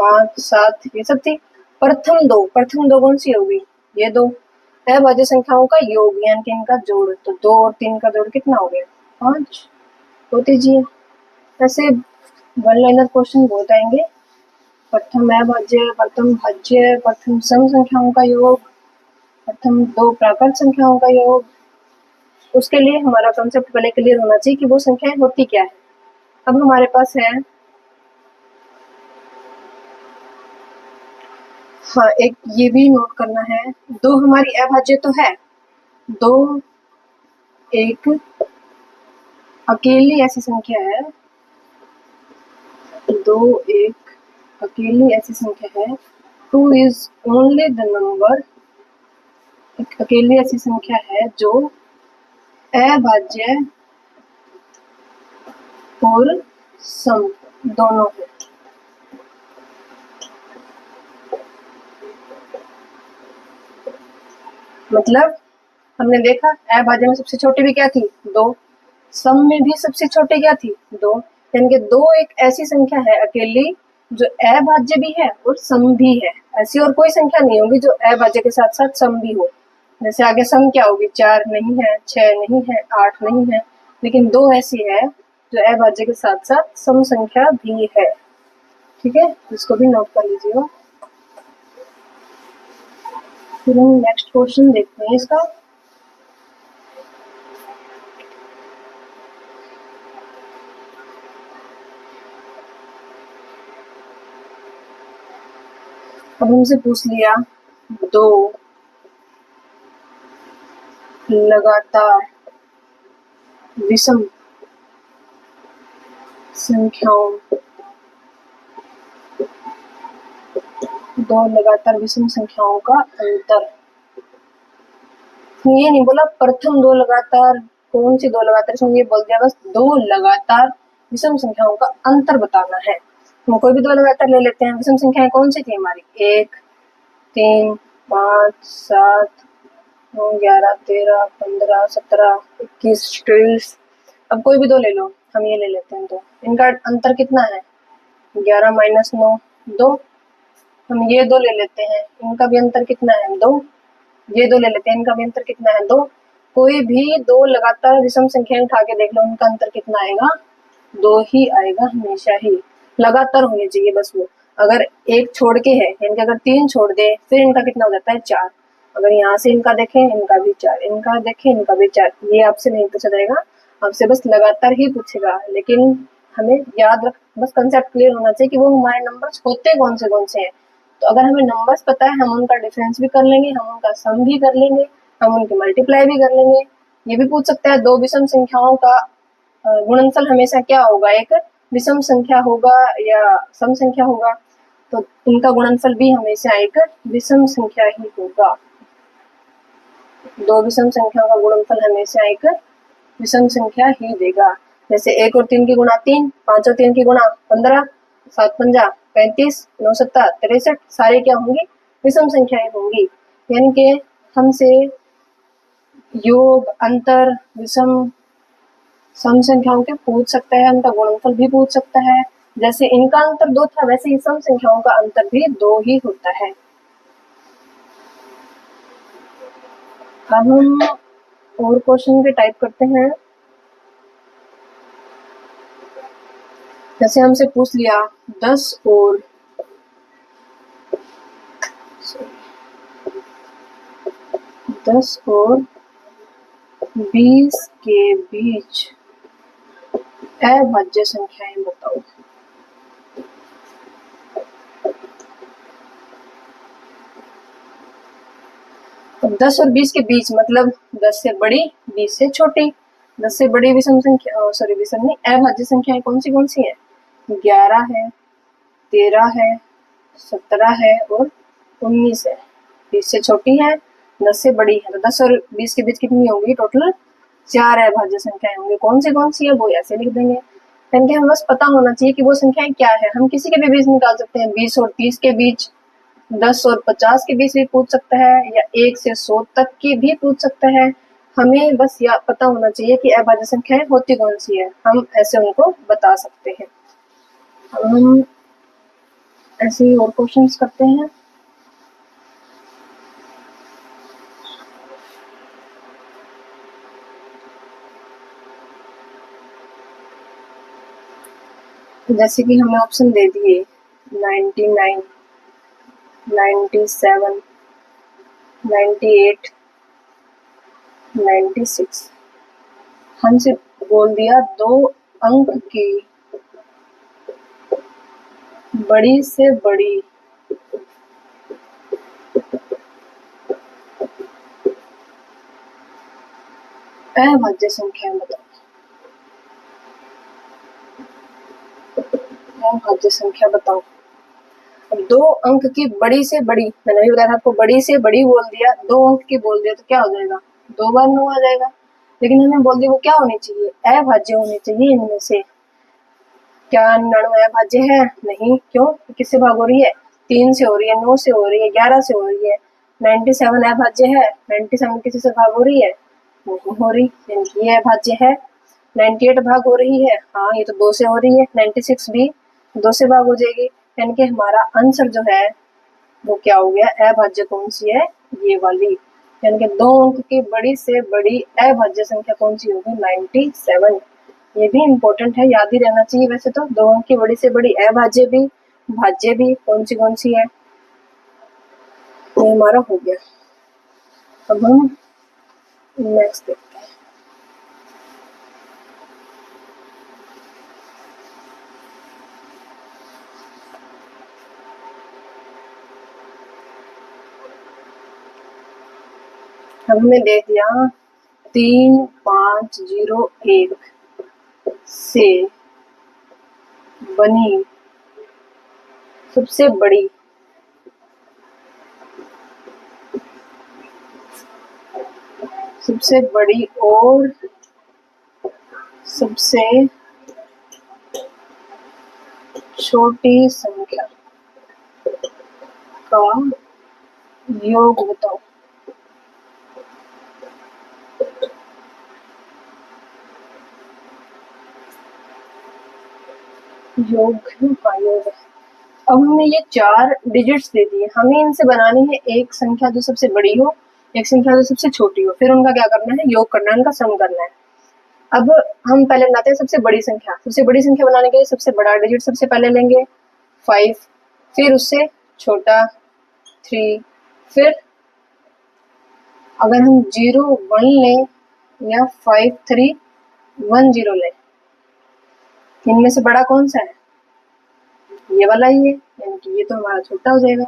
5, 7 ये सब थी। प्रथम दो कौन सी होगी? ये दो। अभाज्य संख्याओं का योग यानी कि इनका जोड़, तो 2 और 3 का जोड़ कितना हो गया? 5। तो दीजिए ऐसे वन लाइनर क्वेश्चन बहुत आएंगे। प्रथम अभाज्य, प्रथम भाज्य, प्रथम सम संख्याओं का योग, प्रथम दो प्राकृत संख्याओं का योग। उसके लिए हमारा कॉन्सेप्ट पहले क्लियर होना चाहिए कि वो संख्याएं होती क्या है। अब हमारे पास है, हाँ एक ये भी नोट करना है, दो हमारी अभाज्य तो है, दो एक अकेली ऐसी संख्या है, दो एक अकेली ऐसी संख्या है, 2 इज ओनली द नंबर, एक अकेली ऐसी संख्या है जो अभाज्य और सम दोनों है। मतलब हमने देखा अभाज्य में सबसे छोटी भी क्या थी? 2। सम में भी सबसे छोटी क्या थी? 2। यानी कि 2 एक ऐसी संख्या है अकेली जो अभाज्य भी है और सम भी है। ऐसी और कोई संख्या नहीं होगी जो अभाज्य के साथ साथ सम भी हो। जैसे आगे सम क्या होगी? 4 नहीं है, 6 नहीं है, 8 नहीं है, लेकिन 2 ऐसी है जो अभाज्य के साथ साथ सम संख्या भी है। ठीक है, इसको भी नोट कर लीजिएगा। फिर हम नेक्स्ट क्वेश्चन देखते हैं इसका। अब हमसे पूछ लिया दो लगातार विषम संख्याओं, दो लगातार विषम संख्याओं का अंतर। ये नहीं बोला प्रथम दो लगातार, कौन सी दो लगातार, इसमें ये बोल दिया बस दो लगातार विषम संख्याओं का अंतर बताना है। हम कोई भी दो लगातार ले लेते हैं। विषम संख्याएं कौन सी थी हमारी? 1, 3, 5, 7, 9, 11, 13, 15, 17, 21, 23। अब कोई भी दो ले लो, हम ये ले लेते हैं दो। इनका अंतर कितना है? 11 माइनस 9 2। हम ये दो ले लेते हैं, इनका भी अंतर कितना है? 2। ये दो ले लेते हैं, इनका भी अंतर कितना है? 2। कोई भी दो लगातार विषम संख्याएं उठा के देख लो, उनका अंतर कितना आएगा? 2 ही आएगा हमेशा ही। लगातार होनी चाहिए बस वो। अगर एक छोड़ के है, यानी कि अगर 3 छोड़ दे फिर इनका कितना हो जाता है? 4। अगर यहाँ से इनका देखें, इनका भी 4, इनका देखें, इनका भी 4। ये आपसे नहीं पूछा जाएगा, आपसे बस लगातार ही पूछेगा। लेकिन हमें याद रख, बस कंसेप्ट क्लियर होना चाहिए कि वो हमारे नंबर्स होते कौन से हैं। तो अगर हमें नंबर्स पता है, हम उनका डिफरेंस भी कर लेंगे, हम उनका सम भी कर लेंगे, हम उनकी मल्टीप्लाई भी कर लेंगे। ये भी पूछ सकता है दो विषम संख्याओं का गुणनफल हमेशा क्या होगा? एक विषम संख्या होगा या सम संख्या होगा? तो इनका गुणनफल भी हमेशा एक विषम संख्या ही होगा। दो विषम संख्याओं का गुणनफल हमेशा एक विषम संख्या ही देगा। जैसे 1 और 3 की गुणा 3, 5 और 3 की गुणा 15, 7 पंजा 35, 9 सत्ता 63, सारे क्या होंगी? विषम संख्याएं होंगी। यानी कि हमसे योग, अंतर, विषम, सम संख्याओं के पूछ सकता है, उनका गुणनफल भी पूछ सकता है। जैसे इनका अंतर 2 था, वैसे ही सम संख्याओं का अंतर भी 2 ही होता है। अब हम और क्वेश्चन के टाइप करते हैं। जैसे हमसे पूछ लिया 10 और 20 के बीच अभाज्य संख्याएं बताओ। तो 10 और 20 के बीच मतलब 10 से बड़ी, 20 से छोटी। 10 से बड़ी विषम संख्या, सॉरी विषम नहीं, अभाज्य संख्याएं कौन सी है? 11 है, 13 है, 17 है और 19 है। 20 से छोटी है, 10 से बड़ी है। तो 10 और 20 के बीच कितनी होंगी? टोटल 4 अभाज्य संख्याएं होंगी। कौन सी है वो ऐसे लिख देंगे। यानी हमें बस पता होना चाहिए कि वो संख्याएं क्या है। हम किसी के भी बीच निकाल सकते हैं, 20 और 30 के बीच, 10 और 50 के बीच भी पूछ सकता है, या 1 से 100 तक की भी पूछ सकता है। हमें बस यह पता होना चाहिए कि अभाज्य संख्याएं होती कौन सी है, हम ऐसे उनको बता सकते हैं। हम ऐसे ही और क्वेश्चंस करते हैं। जैसे कि हमें ऑप्शन दे दिए 99, 97, 98, 96। हमसे बोल दिया दो अंक की बड़ी से बड़ी अभाज्य संख्या बताओ। अभाज्य संख्या बताओ। अब दो अंक की बड़ी से बड़ी, मैंने भी बताया था आपको, बड़ी से बड़ी बोल दिया, दो अंक की बोल दिया तो क्या हो जाएगा, 2 बार 9 आ जाएगा। लेकिन हमें बोल दिया वो क्या होनी चाहिए, अभाज्य होनी चाहिए। इनमें से क्या 99 अभाज्य है? नहीं। क्यों? किससे भाग हो रही है? 3 से हो रही है, 9 से हो रही है, 11 से हो रही है। 97 अभाज्य है? 97 किसी से भाग हो रही है? नहीं हो रही, यानी ये अभाज्य है। 98 भाग हो रही है, हाँ ये तो 2 से हो रही है। 96 भी 2 से भाग हो जाएगी, यानी कि हमारा आंसर जो है वो क्या हो गया, अभाज्य कौन सी है, ये वाली। यानी कि दो अंक की बड़ी से बड़ी अभाज्य संख्या कौन सी होगी, 97। ये भी इम्पोर्टेंट है, याद ही रहना चाहिए। वैसे तो दो अंक की बड़ी से बड़ी अभाज्य भी भाज्य भी कौन सी है, ये हमारा हो गया। अब हम नेक्स्ट देखते हैं। अब हमें दे दिया 3501 से बनी सबसे बड़ी और सबसे छोटी संख्या का योग बताओ। योग का योग। अब हमें ये 4 डिजिट्स दे दिए, हमें इनसे बनानी है एक संख्या जो सबसे बड़ी हो, एक संख्या जो सबसे छोटी हो, फिर उनका क्या करना है, योग करना है, उनका सम करना है। अब हम पहले बनाते हैं सबसे बड़ी संख्या। सबसे बड़ी संख्या बनाने के लिए सबसे बड़ा डिजिट सबसे पहले लेंगे 5, फिर उससे छोटा 3, फिर अगर हम 0 1 लें या 5 3 1 0 लें, इनमें से बड़ा कौन सा है, ये वाला ही है, यानी कि ये तो हमारा छोटा हो जाएगा।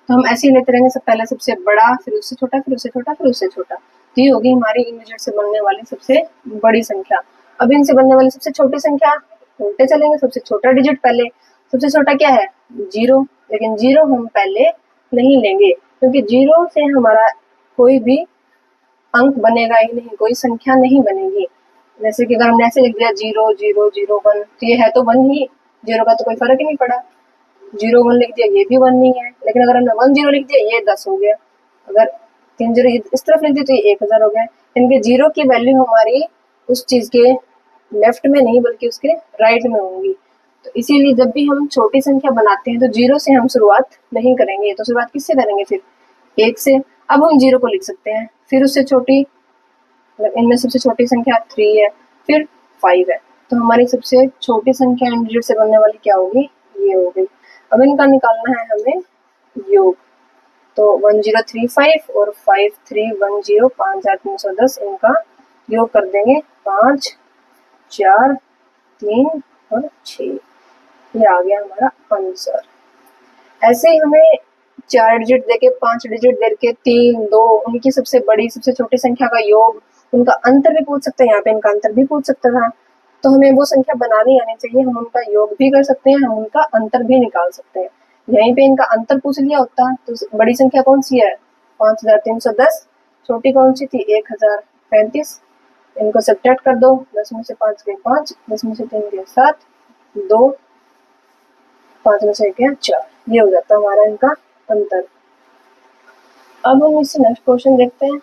तो हम ऐसे ही लेते रहेंगे, सब पहले सबसे बड़ा, फिर उससे छोटा, फिर उससे छोटा, फिर उससे छोटा। तो ये होगी हमारी इन डिजिट से बनने वाली सबसे बड़ी संख्या। अब इनसे बनने वाली सबसे छोटी संख्या उल्टे चलेंगे, सबसे छोटा डिजिट पहले। सबसे छोटा क्या है, 0, लेकिन 0 हम पहले नहीं लेंगे, क्योंकि 0 से हमारा कोई भी अंक बनेगा ही नहीं, कोई संख्या नहीं बनेगी। जैसे कि अगर हमने ऐसे लिख दिया 0 0 0 1, तो ये है तो 1 ही, 0 का तो कोई फर्क ही नहीं पड़ा। 0 1 लिख दिया, ये भी 1 नहीं है। लेकिन अगर हमने 1 0 लिख दिया, ये 10 हो गया। अगर 3 0 इस तरफ लिख दी तो ये 1000 हो गया। इनके 0 की वैल्यू हमारी उस चीज के लेफ्ट में नहीं बल्कि उसके राइट में होंगी। तो इसीलिए जब भी हम छोटी संख्या बनाते हैं तो 0 से हम शुरुआत नहीं करेंगे। तो शुरुआत किससे करेंगे, फिर 1 से। अब हम 0 को लिख सकते हैं, फिर उससे छोटी, मतलब इनमें सबसे छोटी संख्या 3 है, फिर 5 है। तो हमारी सबसे छोटी संख्या इन डिजिट से बनने वाली क्या होगी, ये हो गई। अब इनका निकालना है हमें योग। तो 1035 और 5310 5310, इनका योग कर देंगे 5 4 3 और 6। ये आ गया हमारा आंसर। ऐसे ही हमें 4 डिजिट देके, 5 डिजिट देके, 3 2 उनकी सबसे बड़ी सबसे छोटी संख्या का योग, उनका अंतर भी पूछ सकते हैं। यहाँ पे इनका अंतर भी पूछ सकता था, तो हमें वो संख्या बनानी आनी चाहिए। हम उनका योग भी कर सकते हैं, हम उनका अंतर भी निकाल सकते हैं। यहीं पे इनका अंतर पूछ लिया होता तो बड़ी संख्या कौन सी है, 5310, छोटी कौन सी थी 1035। इनको सब्ट्रैक्ट कर दो, 10 में से 5 गए 5, 10 में से 3 गए 7, 2 5 में से गया 4, ये हो जाता है हमारा इनका अंतर। अब हम इससे नेक्स्ट क्वेश्चन देखते हैं।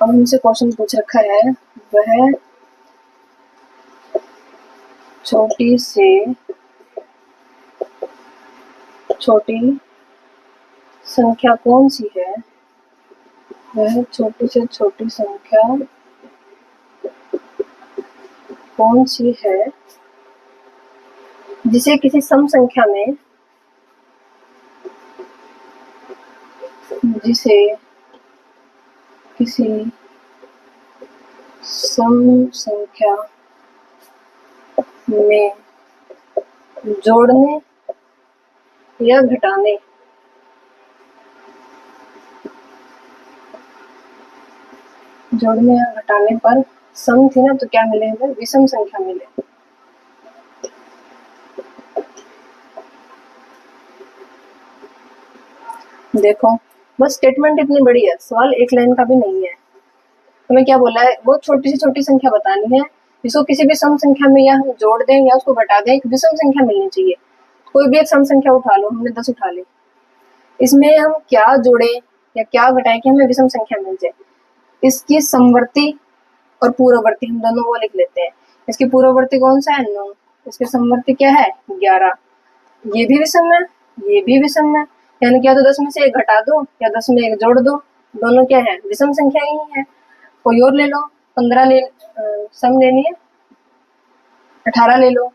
अब हमसे क्वेश्चन पूछ रखा है, वह छोटी से छोटी संख्या कौन सी है, वह छोटी से छोटी संख्या कौन सी है जिसे किसी सम संख्या में जोड़ने या घटाने पर सम थी ना, तो क्या मिले हमें, विषम संख्या मिले। देखो बस स्टेटमेंट इतनी बड़ी है, सवाल एक लाइन का भी नहीं है। हमें क्या बोला है, वो छोटी से छोटी संख्या बतानी है जिसको किसी भी सम संख्या में या हम जोड़ दें या उसको घटा दें, एक विषम संख्या मिलनी चाहिए। कोई भी एक सम संख्या उठा लो, हमने 10 उठा ली, इसमें हम क्या जोड़े या क्या घटाएं कि हमें विषम संख्या मिल जाए। इसकी समवर्ती और पूर्ववर्ती हम दोनों वो लिख लेते हैं। इसकी पूर्ववर्ती कौन सा है, 9। इसके समवर्ती क्या है, 11। ये भी विषम है, ये भी विषम है, यानी क्या तो 10 में से एक घटा दो या 10 में एक जोड़ दो, दोनों क्या है, विषम संख्या ही है। कोई और ले लो, 15 सम लेनी है, 18 ले लो।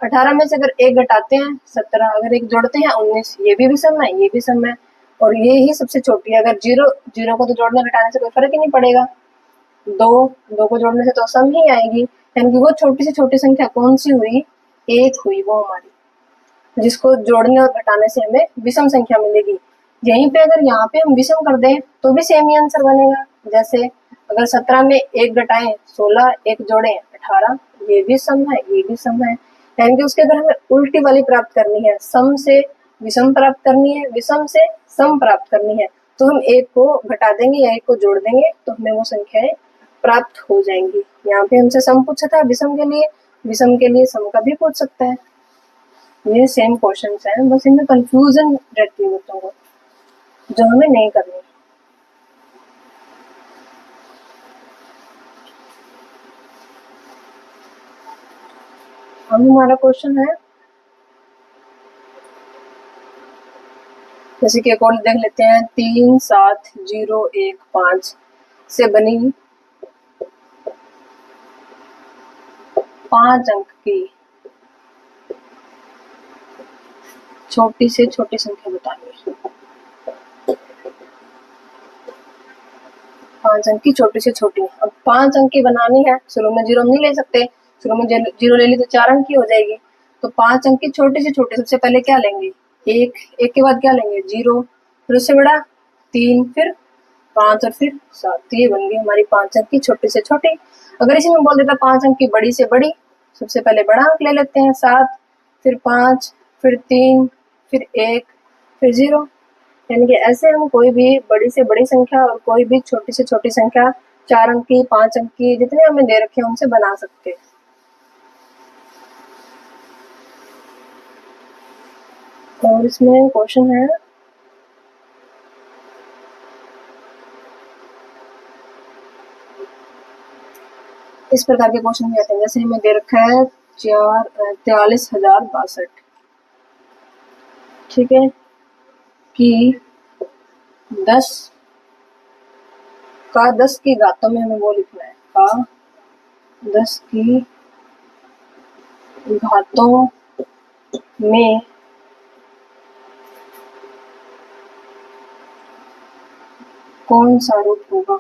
18 में से अगर एक घटाते हैं 17, अगर एक जोड़ते हैं 19, ये भी विषम है, ये भी विषम है, और ये ही सबसे छोटी है। अगर जीरो को तो जोड़ने घटाने से कोई फर्क ही नहीं पड़ेगा, दो को जोड़ने से तो सम ही आएगी। यानी कि वो छोटी से छोटी संख्या कौन सी हुई, 1 हुई वो हमारी, जिसको जोड़ने और घटाने से हमें विषम संख्या मिलेगी। यहीं पे अगर यहाँ पे हम विषम कर दें तो भी सेम ही आंसर बनेगा। जैसे अगर 17 में एक घटाएं 16, एक जोड़े 18, ये भी सम है, ये भी सम है। यानी कि उसके अगर हमें उल्टी वाली प्राप्त करनी है, सम से विषम प्राप्त करनी है, विषम से सम प्राप्त करनी है, तो हम एक को घटा देंगे या एक को जोड़ देंगे तो हमें वो संख्याएं प्राप्त हो जाएंगी। यहाँ पे हमसे सम पूछा था विषम के लिए सम का भी पूछ सकता है। ये सेम क्वेश्चंस हैं, बस इनमें कंफ्यूजन रहती है बच्चों को, जो हमें नहीं करनी। अब हमारा क्वेश्चन है, जैसे कि अकॉर्ड देख लेते हैं, 37015 से बनी 5 अंक की छोटी से छोटी संख्या बतानी है। 5 अंक की छोटी से छोटी, अब 5 अंक की बनानी है, शुरू में जीरो नहीं ले सकते, शुरू में जीरो ले ली तो 4 अंक की हो जाएगी। तो 5 अंक की छोटी से छोटी, सबसे पहले क्या लेंगे, एक के बाद क्या लेंगे, 0, फिर उससे बड़ा 3, फिर 5 और फिर 7, तो ये बन गई हमारी 5 अंक की छोटी से छोटी। अगर इसी में बोल देता 5 अंक की बड़ी से बड़ी, सबसे पहले बड़ा अंक ले लेते हैं 7, फिर 5, फिर 3, फिर 1, फिर 0। यानी कि ऐसे हम कोई भी बड़ी से बड़ी संख्या और कोई भी छोटी से छोटी संख्या 4 अंक की, 5 अंक की, जितने हमें दे रखे हैं उनसे बना सकते हैं। और इसमें क्वेश्चन है, इस प्रकार के क्वेश्चन भी आते हैं। जैसे हमें दे रखा है 43,062, ठीक है, कि 10 की घातों में हमें वो लिखना है, का 10 की घातों में कौन सा रूट होगा।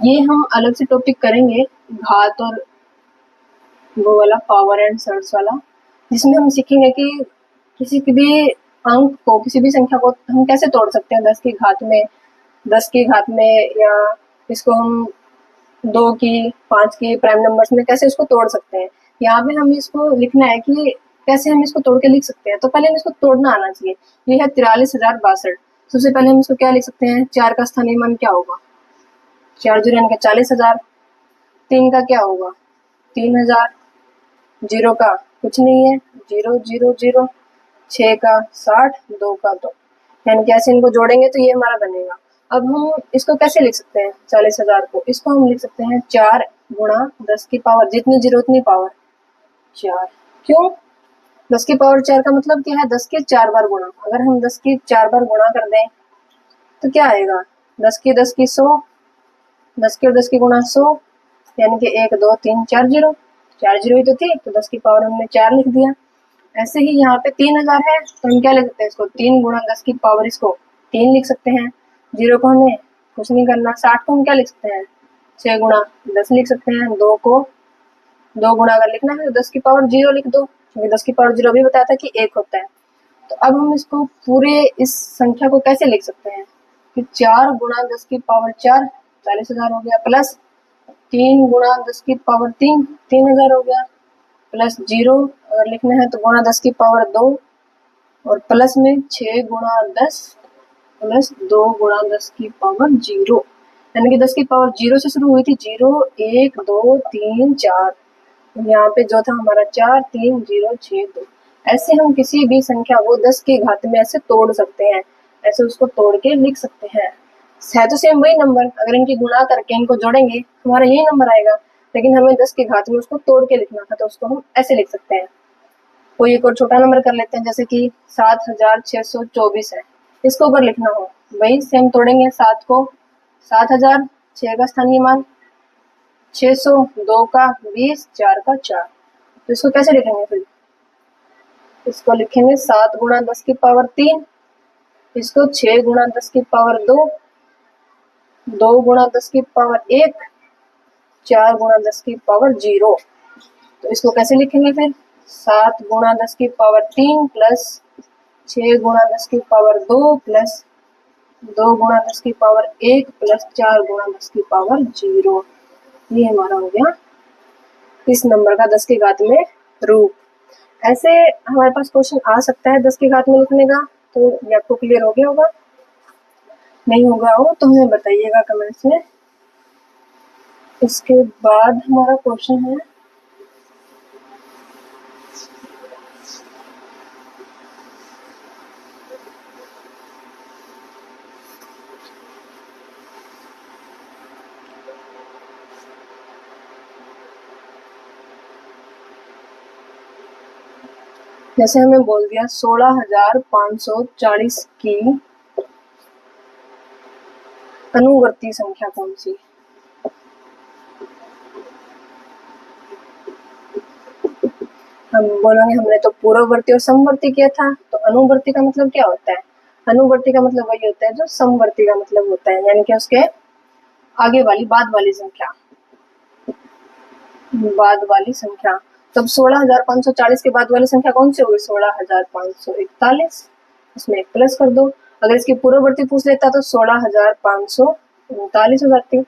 ये हम अलग से टॉपिक करेंगे, घात और वो वाला पावर एंड सर्ट्स वाला, जिसमें हम सीखेंगे कि किसी भी अंक को, किसी भी संख्या को हम कैसे तोड़ सकते हैं 10 की घात में, या इसको हम 2 की, 5 की प्राइम नंबर्स में कैसे इसको तोड़ सकते हैं। यहाँ पे हम इसको लिखना है कि कैसे हम इसको तोड़ के लिख सकते हैं। तो पहले हम इसको तोड़ना आना चाहिए। ये है 43,062, सबसे पहले हम इसको क्या लिख सकते हैं, 4 का स्थानीय मान क्या होगा, 4 जीरो यानी कि 40,000, 3 का क्या होगा, 3,000, 0 का कुछ नहीं है, 0 0 0, 6 का 60, 2 का 2, यानी कि ऐसे इनको जोड़ेंगे तो ये हमारा बनेगा। अब हम इसको कैसे लिख सकते हैं 40,000 को, इसको हम लिख सकते हैं 4 गुणा 10 की पावर, जितनी जीरो उतनी पावर 4। क्यों? 10 की पावर 4 का मतलब क्या है, 10 के 4 बार गुणा। अगर हम 10 की 4 बार गुणा कर दें तो क्या आएगा, 10 की 100, 10 की और 10 की गुणा 100, यानी कि 1 2 3 4 जीरो, 4 जीरो ही तो थी, तो 10 की पावर हमने 4 लिख दिया। ऐसे ही यहाँ पे 3000 है तो हम क्या लिख सकते हैं, इसको 3 गुणा 10 की पावर, इसको 3 लिख सकते हैं। जीरो को हमें कुछ नहीं करना। 60 को हम क्या लिख सकते हैं, 6 गुणा 10 लिख सकते हैं। 2 को 2 गुणा अगर लिखना है तो 10 की पावर 0 लिख दो, क्योंकि 10 की पावर 0 भी बताया था कि 1 होता है। तो अब हम इसको पूरे इस संख्या को कैसे लिख सकते हैं कि 4 गुणा 10 की पावर 4, 40,000 हो गया, प्लस 3 गुणा 10 की पावर 3, 3,000 हो गया, प्लस 0 अगर लिखना है तो गुणा 10 की पावर 2, और प्लस में 6 गुणा 10 प्लस 2 गुणा 10 की पावर 0, यानी कि 10 की पावर 0 से शुरू हुई थी, 0 1 2 3 4, यहाँ पे जो था हमारा 4 3 0 6 2। ऐसे हम किसी भी संख्या को 10 की घात में ऐसे तोड़ सकते हैं, ऐसे उसको तोड़ के लिख सकते हैं। है तो सेम वही नंबर, अगर इनकी गुणा करके इनको जोड़ेंगे हमारा यही नंबर आएगा, लेकिन हमें 10 की घात में उसको तोड़ के लिखना था, तो उसको हम ऐसे लिख सकते हैं। कोई एक और छोटा नंबर कर लेते हैं, जैसे कि 7624 है, इसको अगर लिखना हो वही सेम तोड़ेंगे। 7 को 7000, 6 का स्थानीय मान 600, 2 का 20, 4 का 4, तो इसको कैसे लिखेंगे फिर, इसको लिखेंगे 7 गुणा 10 की पावर 3, इसको 6 गुणा 10 की पावर 2, 2 गुणा 10 की पावर 1, 4 गुणा 10 की पावर 0। तो इसको कैसे लिखेंगे फिर, 7 गुणा 10 की पावर 3 प्लस 6 गुणा 10 की पावर 2 प्लस 2 गुणा 10 की पावर 1 प्लस 4 गुणा 10 की पावर 0। ये हमारा हो गया इस नंबर का 10 की घात में रूप। ऐसे हमारे पास क्वेश्चन आ सकता है 10 की घात में लिखने का, तो ये आपको क्लियर हो गया होगा। नहीं होगा हो तो हमें बताइएगा कमेंट्स में। इसके बाद हमारा क्वेश्चन है जैसे हमें बोल दिया 16,540 की अनुवर्ती संख्या कौन सी। हम बोलेंगे हमने तो पूर्ववर्ती और समवर्ती किया था, तो अनुवर्ती का मतलब क्या होता है, अनुवर्ती का मतलब वही होता है जो समवर्ती का मतलब होता है, यानी कि उसके आगे वाली बाद वाली संख्या, बाद वाली संख्या। तब 16,540 के बाद वाली संख्या कौन सी होगी, 16,541, इसमें एक प्लस कर दो। अगर इसकी पूर्ववर्ती पूछ लेता तो 16,539 हो जाती।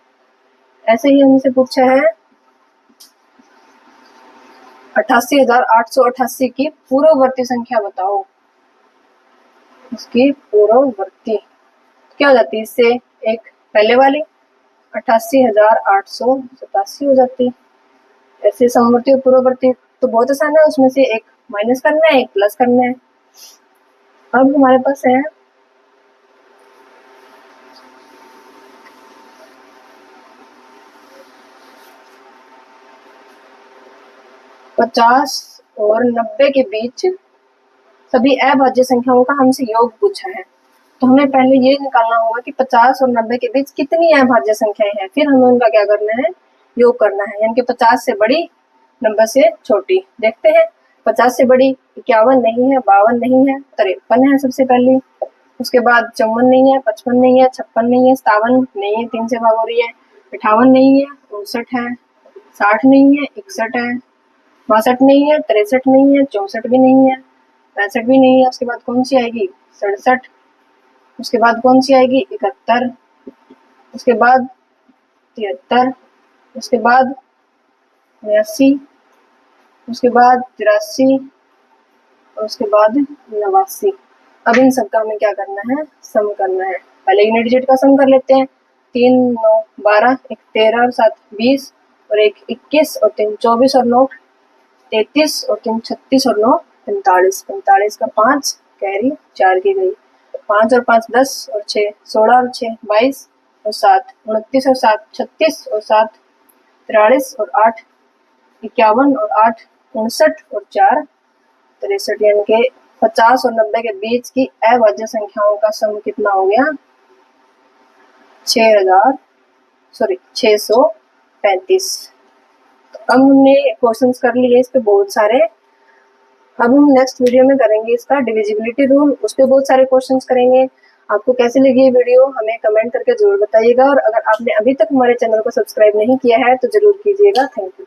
ऐसे ही हमसे पूछा है 88,888 की पूर्ववर्ती संख्या बताओ, इसकी पूर्ववर्ती क्या हो जाती है, इससे एक पहले वाली 88,887 हो जाती। ऐसे समवर्ती और पूर्ववर्ती तो बहुत आसान है, उसमें से एक माइनस करना है, एक प्लस करना है। अब हमारे पास है 50 और 90 के बीच सभी अभाज्य संख्याओं का हमसे योग पूछा है, तो हमें पहले ये निकालना होगा कि 50 और 90 के बीच कितनी अभाज्य संख्याएं हैं, फिर हमें उनका क्या करना है, योग करना है, यानी कि 50 से बड़ी 90 से छोटी। देखते हैं 50 से बड़ी 51 नहीं है, 52 नहीं है, 53 है सबसे पहले, उसके बाद 54 नहीं है, 55 नहीं है, 56 नहीं है, 57 नहीं है, 3 से भाग हो रही है, 58 नहीं है, 59 है, 60 नहीं है, 61 है, 62 नहीं है, 63 नहीं है, 64 भी नहीं है, 65 भी नहीं है। उसके बाद कौन सी आएगी, 67, उसके बाद कौन सी आएगी, 71, उसके बाद 73, उसके बाद 89, उसके बाद 83, और उसके बाद 89। अब इन सबका हमें क्या करना है, सम करना है। पहले यूनिट डिजिट का सम कर लेते हैं, 3 9 12, एक 13 और 7 20, और एक 21 और 3 24 और 9 33 और 3 36 और 9 45, 45 का 5 कैरी 4 की गई, 5 और 5 10 और 6 16 और 6 22 और 7 29 और 7 36 और 7 43 और 8 51 और 8 59 और 4 63, यानी कि 50 और 90 के बीच की अभाज्य संख्याओं का सम कितना हो गया? 635। अब हमने क्वेश्चंस कर लिए इस पे बहुत सारे। अब हम नेक्स्ट वीडियो में करेंगे इसका डिविजिबिलिटी रूल, उस पे बहुत सारे क्वेश्चंस करेंगे। आपको कैसी लगी ये वीडियो हमें कमेंट करके जरूर बताइएगा, और अगर आपने अभी तक हमारे चैनल को सब्सक्राइब नहीं किया है तो जरूर कीजिएगा। Thank you.